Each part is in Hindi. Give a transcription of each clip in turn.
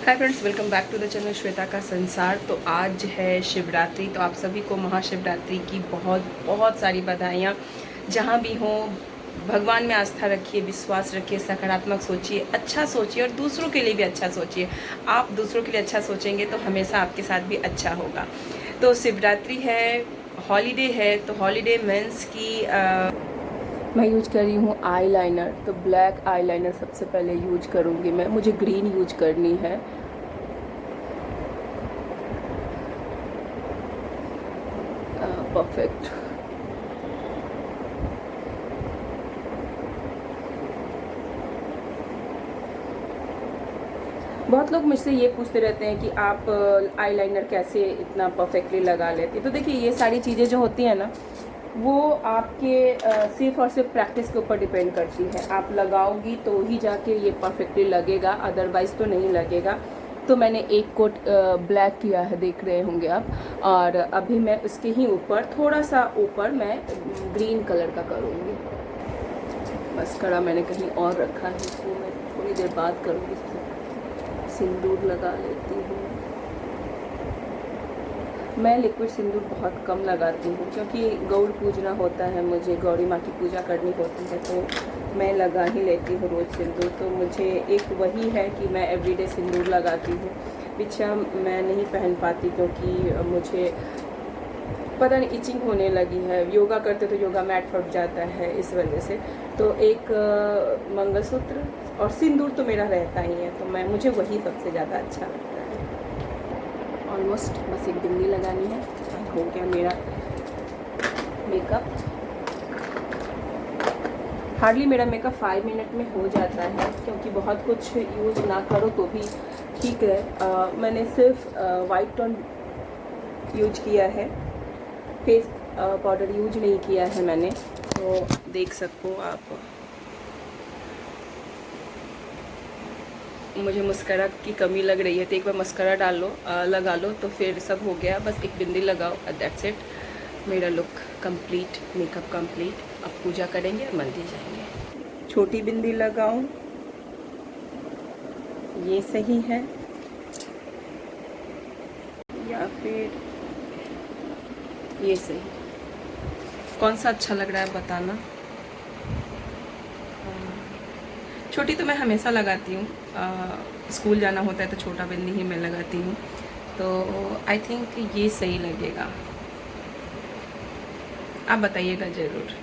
Hi friends, welcome back to the channel Shweta का संसार। तो आज है शिवरात्रि, तो आप सभी को महाशिवरात्रि की बहुत बहुत सारी बधाइयाँ। जहाँ भी हों, भगवान में आस्था रखिए, विश्वास रखिए, सकारात्मक सोचिए, अच्छा सोचिए और दूसरों के लिए भी अच्छा सोचिए। आप दूसरों के लिए अच्छा सोचेंगे तो हमेशा आपके साथ भी अच्छा होगा। तो शिवरात्रि है, हॉलीडे है, तो हॉलीडे मीन्स की मैं यूज कर रही हूँ आई लाइनर। तो ब्लैक आई लाइनर सबसे पहले यूज करूँगी मैं। मुझे ग्रीन यूज करनी है। परफेक्ट। बहुत लोग मुझसे ये पूछते रहते हैं कि आप आई लाइनर कैसे इतना परफेक्टली लगा लेते हैं। तो देखिए, ये सारी चीज़ें जो होती हैं ना, वो आपके सिर्फ और सिर्फ प्रैक्टिस के ऊपर डिपेंड करती है। आप लगाओगी तो ही जाके ये परफेक्टली लगेगा, अदरवाइज तो नहीं लगेगा। तो मैंने एक कोट ब्लैक किया है, देख रहे होंगे आप। और अभी मैं उसके ही ऊपर, थोड़ा सा ऊपर, मैं ग्रीन कलर का करूँगी। मस्करा मैंने कहीं और रखा है, इसको मैं थोड़ी देर बाद करूँगी। सिंदूर लगा लेती हूँ। मैं लिक्विड सिंदूर बहुत कम लगाती हूँ, क्योंकि गौड़ पूजना होता है, मुझे गौरी माँ की पूजा करनी होती है, तो मैं लगा ही लेती हूँ रोज़ सिंदूर। तो मुझे एक वही है कि मैं एवरीडे सिंदूर लगाती हूँ। बिछा मैं नहीं पहन पाती, क्योंकि मुझे पता नहीं इचिंग होने लगी है। योगा करते तो योगा मैट फट जाता है, इस वजह से। तो एक मंगलसूत्र और सिंदूर तो मेरा रहता ही है, तो मुझे वही सबसे ज़्यादा अच्छा लगता है। ऑलमोस्ट बस एक बिंदी लगानी है, हो गया मेरा मेकअप। हार्डली मेरा मेकअप 5 मिनट में हो जाता है, क्योंकि बहुत कुछ यूज ना करो तो भी ठीक है। मैंने सिर्फ वाइट टोन यूज किया है, फेस पाउडर यूज नहीं किया है मैंने। तो देख सको आप, मुझे मस्करा की कमी लग रही है, तो एक बार मस्करा डाल लो, लगा लो, तो फिर सब हो गया। बस एक बिंदी लगाओ, दैट्स इट। मेरा लुक कंप्लीट, मेकअप कंप्लीट। अब पूजा करेंगे और मंदिर जाएंगे। छोटी बिंदी लगाऊं, ये सही है, या फिर ये सही? कौन सा अच्छा लग रहा है बताना। छोटी तो मैं हमेशा लगाती हूँ, स्कूल जाना होता है तो छोटा बिंदी ही मैं लगाती हूँ। तो आई थिंक ये सही लगेगा, आप बताइएगा ज़रूर।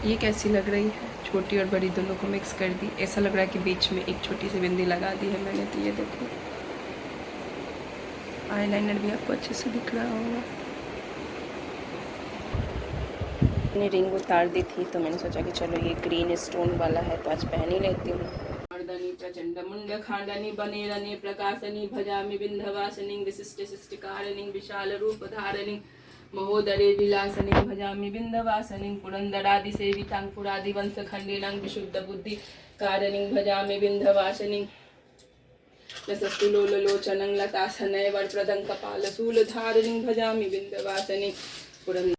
ये कैसी लग रही है? छोटी और बड़ी दोनों को मिक्स कर दी, ऐसा लग रहा है कि बीच में एक छोटी सी बिंदी लगा दी है मैंने। तो ये देखो, आईलाइनर भी आपको अच्छे से दिख रहा होगा। मैंने रिंग उतार दी थी, तो मैंने सोचा कि चलो ये ग्रीन स्टोन वाला है तो आज पहन ही लेती हूँ। मर्दनी प्रचंड मुंड खांडनी बनेरनी प्रकाशनी भजामि विंध्यवासिनी विशिष्ट शिष्टकारिणी विशाल रूप धारिणी महोदरे विलासनी भजामि विंध्यवासिनी पुरंदरादि सेवितां पुरादि वंश खंडिनां विशुद्ध बुद्धि कारिणी भजामि विंध्यवासिनी लसस्तुलोलोचनं लतासनय वरप्रदं कपालशूलधारिणी भजामि विंध्यवासिनी पुरंदर।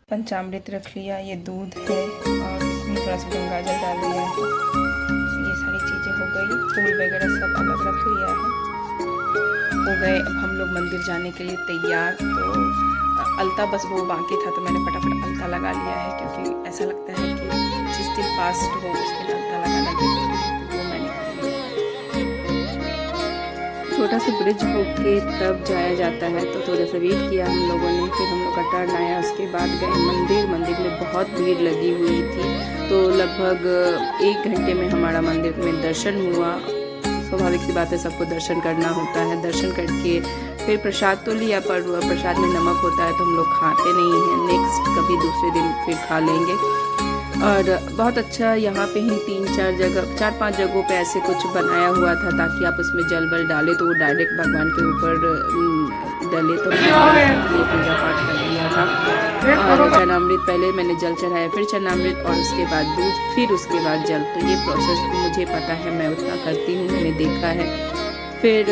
पंचामृत रख लिया, ये दूध है, और इसमें थोड़ा सा गंगा जल डाल दिया है। ये सारी चीज़ें हो गई, फूल वगैरह सब अलग रख लिया है। हो गए। अब हम लोग मंदिर जाने के लिए तैयार। तो अलता बस वो बाकी था, तो मैंने फटाफट अलता लगा लिया है, क्योंकि ऐसा लगता है कि जिस दिन फास्ट हो उस दिन अलता लगाना जरूरी है, तो वो मैंने कर लिया। छोटा सा ब्रिज होके तब जाया जाता है, तो थोड़ा सा वेट किया हम लोगों ने। फिर हम लोग का टर्न आया, उसके बाद गए मंदिर में बहुत भीड़ लगी हुई थी, तो लगभग 1 घंटे में हमारा मंदिर में दर्शन हुआ। स्वाभाविक सी बात है, सबको दर्शन करना होता है। दर्शन करके फिर प्रसाद तो लिया, पर प्रसाद में नमक होता है तो हम लोग खाते नहीं हैं। नेक्स्ट कभी दूसरे दिन फिर खा लेंगे। और बहुत अच्छा यहाँ पे ही 4-5 जगहों पे ऐसे कुछ बनाया हुआ था, ताकि आप उसमें जल बल डालें तो वो डायरेक्ट भगवान के ऊपर डले। तो मैंने पूजा पाठ कर लिया था। और चरणामृत, पहले मैंने जल चढ़ाया, फिर चरणामृत, और उसके बाद दूध, फिर उसके बाद जल। तो ये प्रोसेस मुझे पता है, मैं उतना करती हूँ, मैंने देखा है। फिर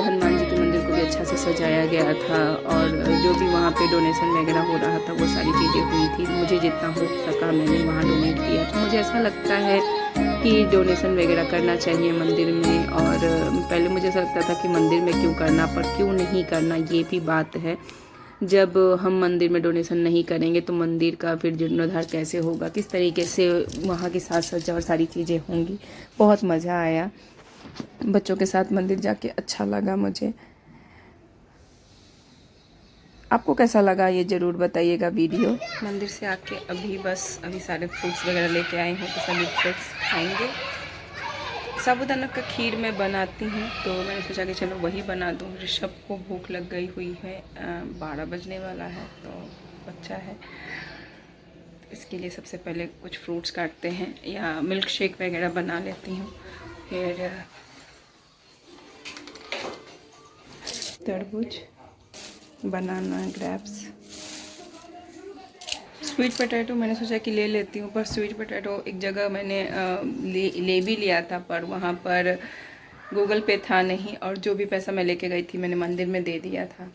हनुमान जी के मंदिर को भी अच्छा से सजाया गया था, और जो भी वहाँ पे डोनेशन वगैरह हो रहा था वो सारी चीज़ें हुई थी। मुझे जितना हो सका मैंने वहाँ डोनेट किया। तो मुझे ऐसा लगता है कि डोनेशन वगैरह करना चाहिए मंदिर में। और पहले मुझे ऐसा लगता था कि मंदिर में क्यों करना, पर क्यों नहीं करना, ये भी बात है। जब हम मंदिर में डोनेशन नहीं करेंगे तो मंदिर का फिर जीर्णोद्धार कैसे होगा, किस तरीके से वहाँ की साज सज्जा और सारी चीज़ें होंगी। बहुत मज़ा आया बच्चों के साथ मंदिर जाके, अच्छा लगा मुझे। आपको कैसा लगा ये ज़रूर बताइएगा वीडियो। मंदिर से आके अभी सारे फ्रूट्स वगैरह लेके आई हूँ, तो सभी फ्रूट्स खाएंगे। साबूदाना का खीर मैं बनाती हूँ, तो मैंने सोचा कि चलो वही बना दूँ। ऋषभ को भूख लग गई हुई है, 12 बजने वाला है, तो बच्चा है। इसके लिए सबसे पहले कुछ फ्रूट्स काटते हैं, या मिल्क शेक वगैरह बना लेती हूँ। फिर तरबूज, बनाना, ग्रेप्स, स्वीट पोटैटो मैंने सोचा कि ले लेती हूँ, पर स्वीट पोटैटो एक जगह मैंने ले भी लिया था, पर वहाँ पर गूगल पे था नहीं, और जो भी पैसा मैं लेके गई थी मैंने मंदिर में दे दिया था।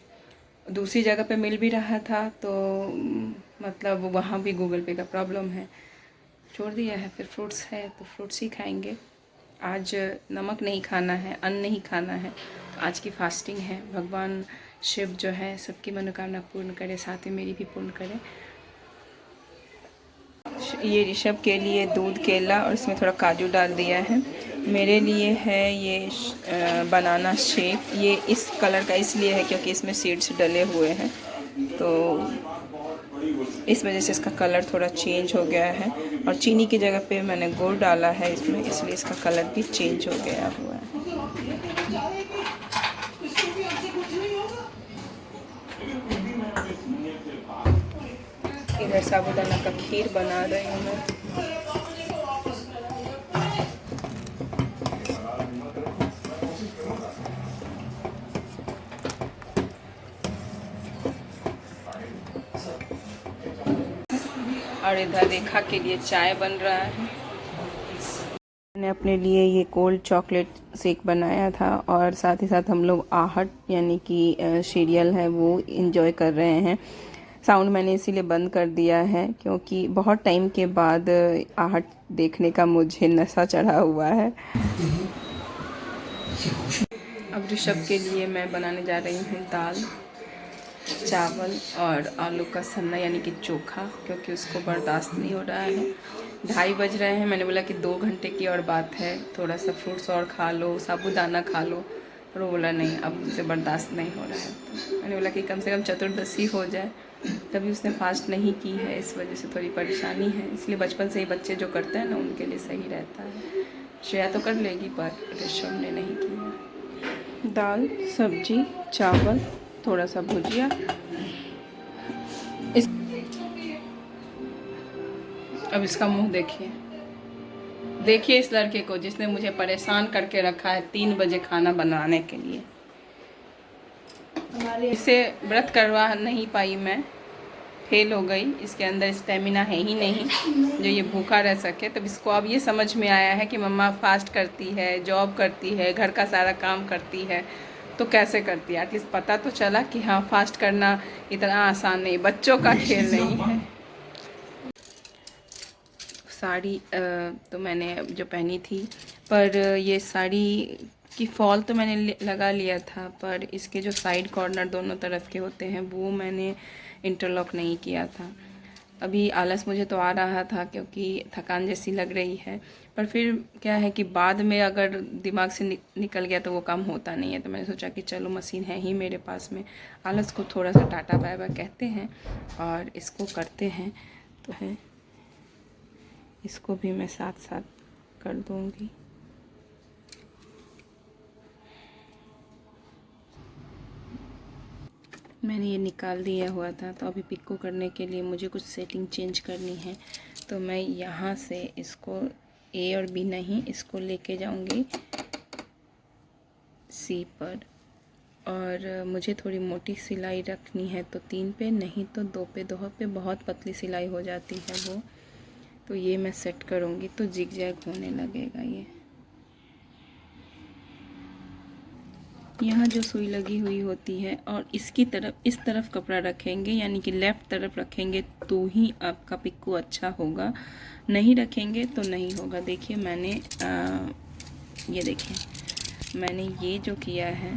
दूसरी जगह पे मिल भी रहा था, तो मतलब वहाँ भी गूगल पे का प्रॉब्लम है, छोड़ दिया है। फिर फ्रूट्स है तो फ्रूट्स ही खाएंगे। आज नमक नहीं खाना है, अन्न नहीं खाना है, तो आज की फास्टिंग है। भगवान शिव जो है सबकी मनोकामना पूर्ण करे, साथ ही मेरी भी पूर्ण करे। ये ऋषभ के लिए दूध, केला और इसमें थोड़ा काजू डाल दिया है। मेरे लिए है ये बनाना शेक। ये इस कलर का इसलिए है क्योंकि इसमें सीड्स डले हुए हैं, तो इस वजह से इसका कलर थोड़ा चेंज हो गया है। और चीनी की जगह पे मैंने गुड़ डाला है इसमें, इसलिए इसका कलर भी चेंज हो गया हुआ है। इधर साबूदाना का खीर बना रही हूँ मैं। और इधर रेखा के लिए चाय बन रहा है। मैंने अपने लिए ये कोल्ड चॉकलेट शेक बनाया था, और साथ ही साथ हम लोग आहट यानी कि सीरियल है वो एंजॉय कर रहे हैं। साउंड मैंने इसीलिए बंद कर दिया है क्योंकि बहुत टाइम के बाद आहट देखने का मुझे नशा चढ़ा हुआ है। अब ऋषभ के लिए मैं बनाने जा रही हूँ दाल, चावल और आलू का सन्ना यानी कि चोखा, क्योंकि उसको बर्दाश्त नहीं हो रहा है। 2:30 बज रहे हैं। मैंने बोला कि 2 घंटे की और बात है, थोड़ा सा फ्रूट्स और खा लो, साबूदाना खा लो, पर वो बोला नहीं, अब मुझसे बर्दाश्त नहीं हो रहा है। तो मैंने बोला कि कम से कम चतुर्दशी हो जाए। कभी उसने फास्ट नहीं की है, इस वजह से थोड़ी परेशानी है। इसलिए बचपन से ही बच्चे जो करते हैं ना उनके लिए सही रहता है। श्रेया तो कर लेगी, पर ऋषभ ने नहीं किया। दाल, सब्जी, चावल, थोड़ा सा भुजिया। अब इसका मुंह देखिए इस लड़के को जिसने मुझे परेशान करके रखा है 3 बजे खाना बनाने के लिए। इसे व्रत करवा नहीं पाई मैं, फेल हो गई। इसके अंदर स्टेमिना है ही नहीं जो ये भूखा रह सके। तब इसको अब ये समझ में आया है कि मम्मा फास्ट करती है, जॉब करती है, घर का सारा काम करती है, तो कैसे करती है। एटलीस्ट पता तो चला कि हाँ फास्ट करना इतना आसान नहीं, बच्चों का खेल नहीं है। साड़ी तो मैंने जो पहनी थी, पर ये साड़ी इसकी फॉल तो मैंने लगा लिया था, पर इसके जो साइड कॉर्नर दोनों तरफ के होते हैं वो मैंने इंटरलॉक नहीं किया था। अभी आलस मुझे तो आ रहा था क्योंकि थकान जैसी लग रही है, पर फिर क्या है कि बाद में अगर दिमाग से निकल गया तो वो काम होता नहीं है। तो मैंने सोचा कि चलो मशीन है ही मेरे पास में, आलस को थोड़ा सा टाटा बाय बाय कहते हैं और इसको करते हैं। तो है इसको भी मैं साथ साथ कर दूंगी। मैंने ये निकाल दिया हुआ था, तो अभी पिको करने के लिए मुझे कुछ सेटिंग चेंज करनी है। तो मैं यहाँ से इसको ए और बी नहीं, इसको लेके जाऊंगी सी पर, और मुझे थोड़ी मोटी सिलाई रखनी है तो 3 पे, नहीं तो 2 पे। 2 पे बहुत पतली सिलाई हो जाती है वो। तो ये मैं सेट करूँगी तो जिग जैग होने लगेगा। ये यहाँ जो सुई लगी हुई होती है और इसकी तरफ, इस तरफ कपड़ा रखेंगे, यानी कि लेफ़्ट तरफ रखेंगे तो ही आपका पिक्को अच्छा होगा, नहीं रखेंगे तो नहीं होगा। देखिए मैंने ये देखिए मैंने ये जो किया है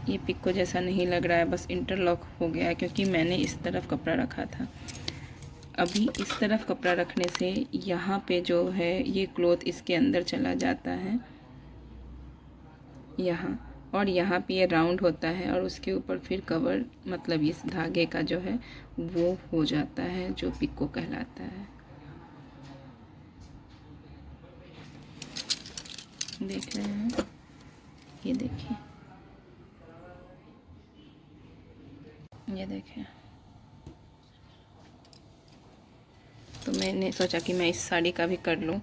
ये पिक्को जैसा नहीं लग रहा है, बस इंटरलॉक हो गया है क्योंकि मैंने इस तरफ कपड़ा रखा था। अभी इस तरफ कपड़ा रखने से यहाँ पे जो है ये क्लॉथ इसके अंदर चला जाता है यहाँ, और यहाँ पे ये राउंड होता है और उसके ऊपर फिर कवर, मतलब इस धागे का जो है वो हो जाता है जो पिक्को कहलाता है। देख रहे हैं, ये देखिए, ये देखें। तो मैंने सोचा कि मैं इस साड़ी का भी कर लूँ।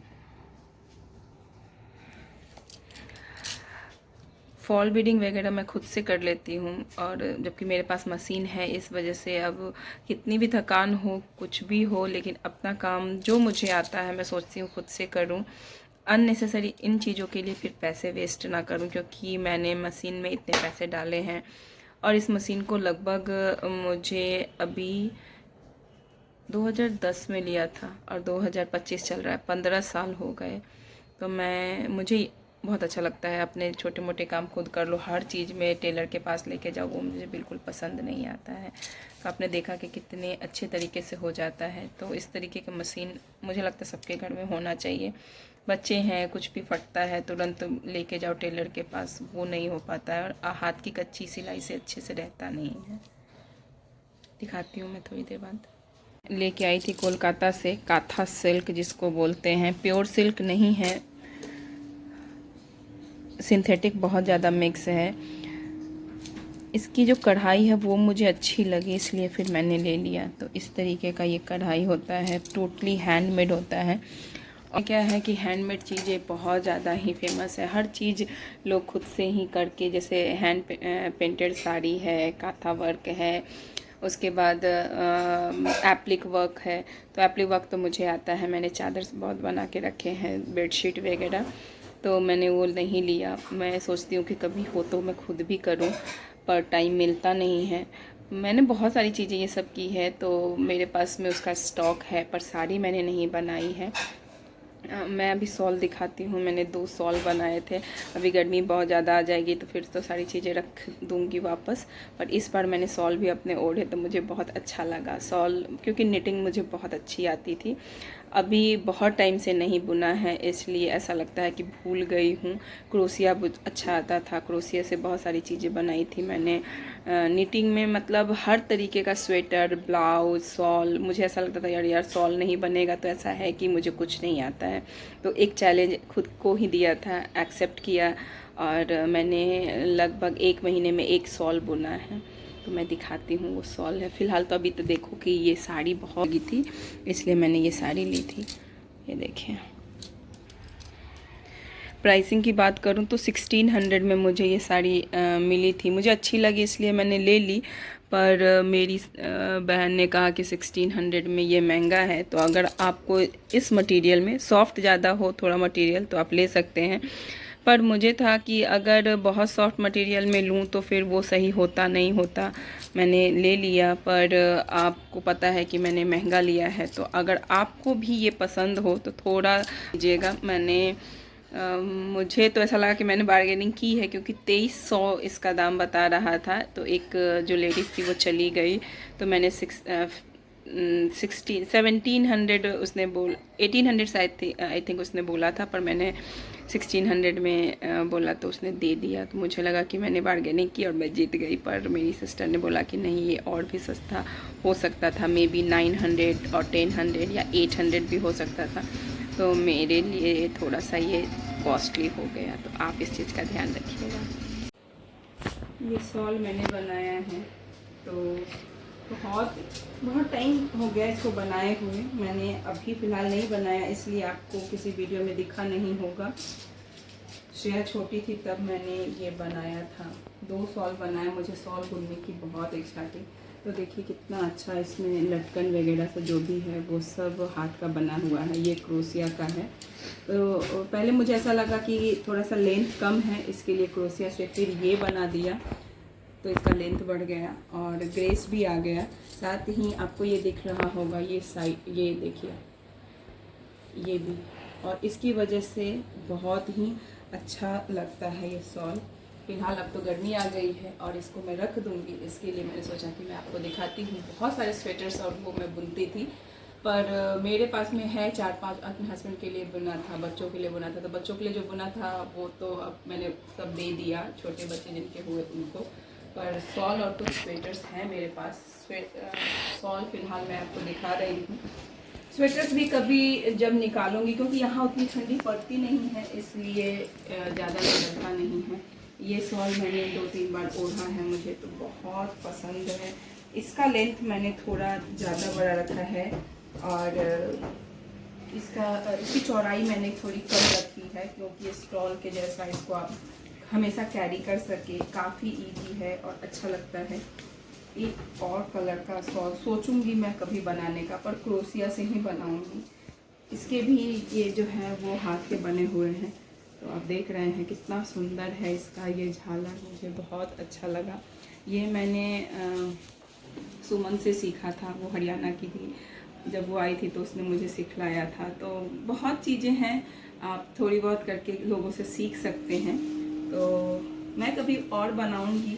फॉल बीडिंग वगैरह मैं खुद से कर लेती हूँ, और जबकि मेरे पास मशीन है, इस वजह से अब कितनी भी थकान हो, कुछ भी हो, लेकिन अपना काम जो मुझे आता है मैं सोचती हूँ खुद से करूँ। अननेसेसरी इन चीज़ों के लिए फिर पैसे वेस्ट ना करूँ, क्योंकि मैंने मशीन में इतने पैसे डाले हैं और इस मशीन को लगभग मुझे अभी 2010 में लिया था और 2025 चल रहा है, 15 साल हो गए। तो मुझे बहुत अच्छा लगता है अपने छोटे मोटे काम खुद कर लो। हर चीज़ में टेलर के पास लेके जाओ, वो मुझे बिल्कुल पसंद नहीं आता है। तो आपने देखा कि कितने अच्छे तरीके से हो जाता है। तो इस तरीके का मशीन मुझे लगता है सबके घर में होना चाहिए। बच्चे हैं, कुछ भी फटता है तुरंत लेके जाओ टेलर के पास, वो नहीं हो पाता है, और हाथ की कच्ची सिलाई से अच्छे से रहता नहीं है। दिखाती हूँ मैं थोड़ी देर बाद। लेके आई थी कोलकाता से काथा सिल्क, जिसको बोलते हैं, प्योर सिल्क नहीं है, सिंथेटिक बहुत ज़्यादा मिक्स है। इसकी जो कढ़ाई है वो मुझे अच्छी लगी, इसलिए फिर मैंने ले लिया। तो इस तरीके का ये कढ़ाई होता है, टोटली हैंडमेड होता है। और क्या है कि हैंडमेड चीज़ें बहुत ज़्यादा ही फेमस है। हर चीज़ लोग खुद से ही करके, जैसे हैंड पेंटेड साड़ी है, काथा वर्क है, उसके बाद एप्लिक वर्क है। तो एप्लिक वर्क तो मुझे आता है, मैंने चादर बहुत बना के रखे हैं, बेडशीट वगैरह, तो मैंने वो नहीं लिया। मैं सोचती हूँ कि कभी हो तो मैं खुद भी करूँ, पर टाइम मिलता नहीं है। मैंने बहुत सारी चीज़ें ये सब की है, तो मेरे पास में उसका स्टॉक है, पर साड़ी मैंने नहीं बनाई है। मैं अभी सॉल दिखाती हूँ। मैंने 2 सॉल बनाए थे। अभी गर्मी बहुत ज़्यादा आ जाएगी तो फिर तो सारी चीज़ें रख दूँगी वापस, पर इस बार मैंने सॉल भी अपने ओढ़े तो मुझे बहुत अच्छा लगा सॉल, क्योंकि निटिंग मुझे बहुत अच्छी आती थी। अभी बहुत टाइम से नहीं बुना है, इसलिए ऐसा लगता है कि भूल गई हूँ। क्रोशिया अच्छा आता था, क्रोशिया से बहुत सारी चीज़ें बनाई थी मैंने निटिंग में, मतलब हर तरीके का स्वेटर, ब्लाउज, सॉल। मुझे ऐसा लगता था यार सॉल नहीं बनेगा तो ऐसा है कि मुझे कुछ नहीं आता है। तो एक चैलेंज खुद को ही दिया था, एक्सेप्ट किया, और मैंने लगभग 1 महीने में 1 सॉल बुना है। तो मैं दिखाती हूँ, वो सॉल है। फ़िलहाल तो अभी तो देखो कि ये साड़ी बहुत लगी थी, इसलिए मैंने ये साड़ी ली थी। ये देखें, प्राइसिंग की बात करूँ तो 1600 में मुझे ये साड़ी मिली थी। मुझे अच्छी लगी इसलिए मैंने ले ली, पर मेरी बहन ने कहा कि 1600 में ये महंगा है। तो अगर आपको इस मटेरियल में सॉफ्ट ज़्यादा हो थोड़ा मटेरियल तो आप ले सकते हैं, पर मुझे था कि अगर बहुत सॉफ्ट मटेरियल में लूँ तो फिर वो सही होता नहीं होता। मैंने ले लिया, पर आपको पता है कि मैंने महंगा लिया है। तो अगर आपको भी ये पसंद हो तो थोड़ा लीजिएगा। मैंने मुझे तो ऐसा लगा कि मैंने बार्गेनिंग की है, क्योंकि 2300 इसका दाम बता रहा था। तो एक जो लेडीज़ थी वो चली गई, तो मैंने 1700 उसने 1800 शायद थी, आई थिंक उसने बोला था, पर मैंने 1600 में बोला तो उसने दे दिया। तो मुझे लगा कि मैंने बार्गेनिंग की और मैं जीत गई, पर मेरी सिस्टर ने बोला कि नहीं, ये और भी सस्ता हो सकता था, मे बी 900 और 1000 या 800 भी हो सकता था। तो मेरे लिए थोड़ा सा ये कॉस्टली हो गया, तो आप इस चीज़ का ध्यान रखिएगा। ये सॉल मैंने बनाया है, तो बहुत टाइम हो गया इसको बनाए हुए। मैंने अभी फ़िलहाल नहीं बनाया, इसलिए आपको किसी वीडियो में दिखा नहीं होगा। श्रेया छोटी थी तब मैंने ये बनाया था। 2 सॉल बनाया, मुझे सॉल बुनने की बहुत इच्छा थी। तो देखिए कितना अच्छा इसमें लटकन वगैरह से जो भी है वो सब हाथ का बना हुआ है। ये क्रोशिया का है। तो पहले मुझे ऐसा लगा कि थोड़ा सा लेंथ कम है, इसके लिए क्रोशिया से फिर ये बना दिया, तो इसका लेंथ बढ़ गया और ग्रेस भी आ गया। साथ ही आपको ये दिख रहा होगा, ये साइड, ये देखिए, ये भी, और इसकी वजह से बहुत ही अच्छा लगता है ये सॉल। फिलहाल अब तो गर्मी आ गई है और इसको मैं रख दूँगी, इसके लिए मैंने सोचा कि मैं आपको दिखाती हूँ। बहुत सारे स्वेटर्स और वो मैं बुनती थी, पर मेरे पास में है 4-5, अपने हस्बैंड के लिए बुना था, बच्चों के लिए बुना था। तो बच्चों के लिए जो बुना था वो तो अब मैंने सब दे दिया, छोटे बच्चे जिनके हुए उनको। पर सॉल और कुछ स्वेटर्स हैं मेरे पास। सॉल फ़िलहाल मैं आपको दिखा रही हूँ। स्वेटर्स भी कभी जब निकालूंगी, क्योंकि यहाँ उतनी ठंडी पड़ती नहीं है, इसलिए ज़्यादा लगता नहीं है। ये सॉल मैंने 2-3 बार ओढ़ा है, मुझे तो बहुत पसंद है। इसका लेंथ मैंने थोड़ा ज़्यादा बड़ा रखा है और इसकी चौड़ाई मैंने थोड़ी कम रखी है, क्योंकि स्टॉल के जैसा इसको आप हमेशा कैरी कर सके। काफ़ी ईजी है और अच्छा लगता है। एक और कलर का सॉल सोचूंगी मैं कभी बनाने का, पर क्रोशिया से ही बनाऊंगी। इसके भी ये जो है वो हाथ के बने हुए हैं, तो आप देख रहे हैं कितना सुंदर है इसका ये झालर, मुझे बहुत अच्छा लगा। ये मैंने सुमन से सीखा था, वो हरियाणा की थी। जब वो आई थी तो उसने मुझे सिखलाया था। तो बहुत चीज़ें हैं, आप थोड़ी बहुत करके लोगों से सीख सकते हैं। तो मैं कभी और बनाऊंगी।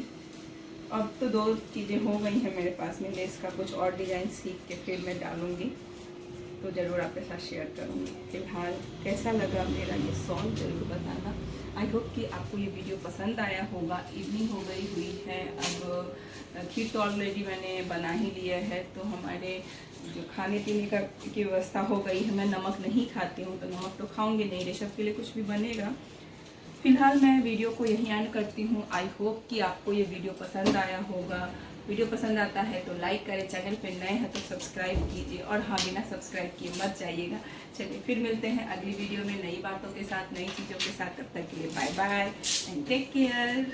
अब तो 2 चीज़ें हो गई हैं मेरे पास में, लेस का कुछ और डिज़ाइन सीख के फिर मैं डालूंगी, तो ज़रूर आपके साथ शेयर करूंगी। फिलहाल कैसा लगा मेरा ये सॉल ज़रूर बताना। आई होप कि आपको ये वीडियो पसंद आया होगा। इवनिंग हो गई हुई है, अब खीर तो ऑलरेडी मैंने बना ही लिया है, तो हमारे जो खाने पीने का की व्यवस्था हो गई है। मैं नमक नहीं खाती हूँ, तो नमक तो खाऊंगी नहीं, ऋषभ के लिए कुछ भी बनेगा। फिलहाल मैं वीडियो को यहीं एंड करती हूँ। आई होप कि आपको ये वीडियो पसंद आया होगा। वीडियो पसंद आता है तो लाइक करें, चैनल पे नए हैं तो सब्सक्राइब कीजिए, और हाँ, बिना सब्सक्राइब किए मत जाइएगा। चलिए फिर मिलते हैं अगली वीडियो में नई बातों के साथ, नई चीज़ों के साथ। तब तक के लिए bye bye and take care.